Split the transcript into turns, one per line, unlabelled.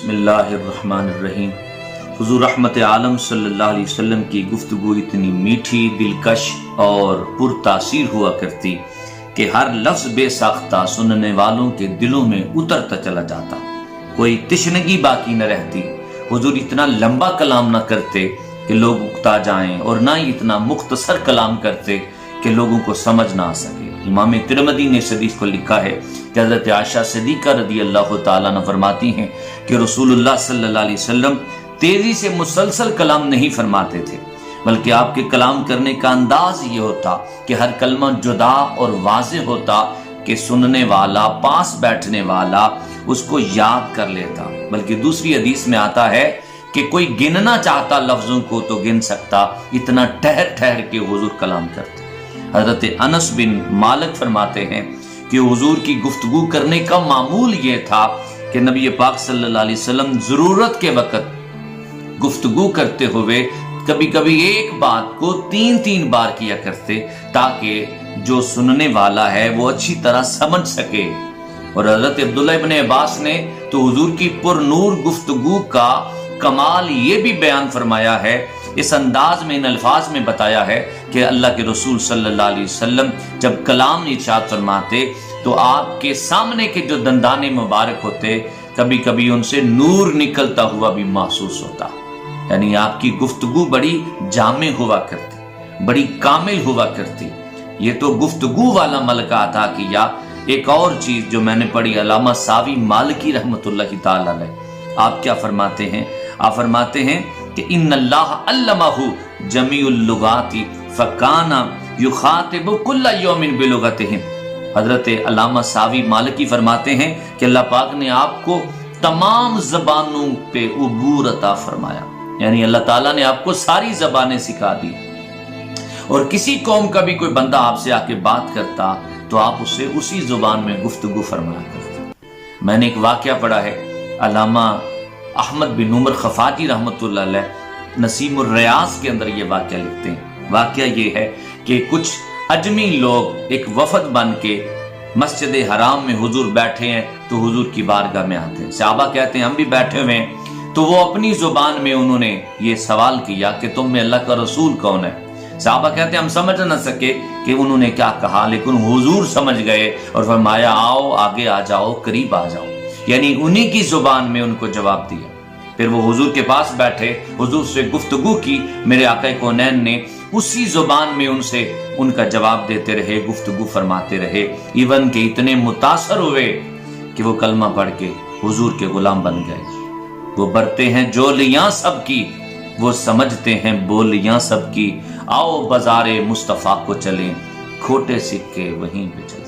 बिस्मिल्लाहिर्रहमानिर्रहीम। हुजूर रहमत आलम सल्लल्लाहु अलैहि वसल्लम की गुफ्तगू इतनी मीठी, दिलकश और पुरतासीर हुआ करती कि हर लफ्ज़ बेसाख्ता सुनने वालों के दिलों में उतरता चला जाता, कोई तिश्नगी बाकी न रहती। हुजूर इतना लंबा कलाम न करते कि लोग उकता जाएं और ना ही इतना मुख्तसर कलाम करते कि लोगों को समझ ना आ सके। इमाम तिरमिज़ी ने इस हदीस को लिखा है कि हज़रत आयशा सिद्दीक़ा रज़ी अल्लाह ताला अन्हा फरमाती हैं कि रसूलुल्लाह सल्लल्लाहु अलैहि वसल्लम तेजी से मुसलसल कलाम नहीं फरमाते थे, बल्कि आपके कलाम करने का अंदाज ये होता कि हर कलमा जुदा और वाज़ेह होता कि सुनने वाला, पास बैठने वाला उसको याद कर लेता। बल्कि दूसरी हदीस में आता है कि कोई गिनना चाहता लफ्जों को तो गिन सकता, इतना ठहर ठहर के हुजूर कलाम करते। हजरत अनस बिन मालिक फरमाते हैं कि हुजूर की गुफ्तगू करने का मामूल ये था कि नबी पाक सल्लल्लाहु अलैहि वसल्लम जरूरत के वक्त गुफ्तगू करते हुए कभी कभी एक बात को 3-3 बार किया करते ताकि जो सुनने वाला है वो अच्छी तरह समझ सके। और हजरत अब्दुल्ला इब्न अब्बास ने तो हुजूर की पुरनूर गुफ्तगू का कमाल ये भी बयान फरमाया है, इस अंदाज में, इन अल्फाज में बताया है कि अल्लाह के रसूल सल्लल्लाहु अलैहि वसल्लम जब कलाम इरशाद फरमाते तो आपके सामने के जो दंदाने मुबारक होते कभी कभी उनसे नूर निकलता हुआ भी महसूस होता। यानी आपकी गुफ्तगू बड़ी जामे हुआ करती, बड़ी कामिल हुआ करती। ये तो गुफ्तगू वाला मलका अता किया। एक और चीज जो मैंने पढ़ी, अल्लामा सावी मालिकी रहमतुल्लाहि ताला अलैह, आप क्या फरमाते हैं? आप फरमाते हैं कि इन्नल्लाह अल्लमहु जमीउल लुगाति फकाना युखातिबु कुल्ला यौमिन बिलुगतिहिम। हजरत अल्लामा सावी मालिकी फरमाते हैं कि अल्लाह पाक ने आपको तमाम जबानों पे उबूर अता फरमाया, यानी अल्लाह ताला ने आपको सारी जबानें सिखा दी। और किसी कौम का भी कोई बंदा आपसे आके बात करता तो आप उससे उसी जुबान में गुफ्तगू फरमाया करते। मैंने एक वाकया पढ़ा है, अल्लामा अहमद बिन उमर खफाजी रहमतुल्लाह अलैह नसीमुर रियाज के अंदर ये वाकया लिखते हैं। वाकया ये है कि कुछ अजमी लोग एक वफद बन के मस्जिद हराम में हुजूर बैठे हैं तो हुजूर की बारगाह में आते हैं। सहाबा कहते हैं हम भी बैठे हुए हैं, तो वो अपनी जुबान में उन्होंने ये सवाल किया कि तुम में अल्लाह का रसूल कौन है? सहाबा कहते हैं हम समझ न सके कि उन्होंने क्या कहा, लेकिन हुजूर समझ गए और फरमाया आओ आगे आ जाओ, करीब आ जाओ, यानी उन्हीं की जुबान में उनको जवाब दिया। फिर वो हुजूर के पास बैठे, हुजूर से गुफ्तगू की, मेरे आका कौनैन ने उसी जुबान में उनसे उनका जवाब देते रहे, गुफ्तगू फरमाते रहे। इवन के इतने मुतासर हुए कि वो कलमा पढ़ के हुजूर के गुलाम बन गए। वो बरते हैं जोलियां सबकी, वो समझते हैं बोलियां सबकी। आओ बाजारे मुस्तफा को चलें, खोटे सिक्के वहीं पे चलें।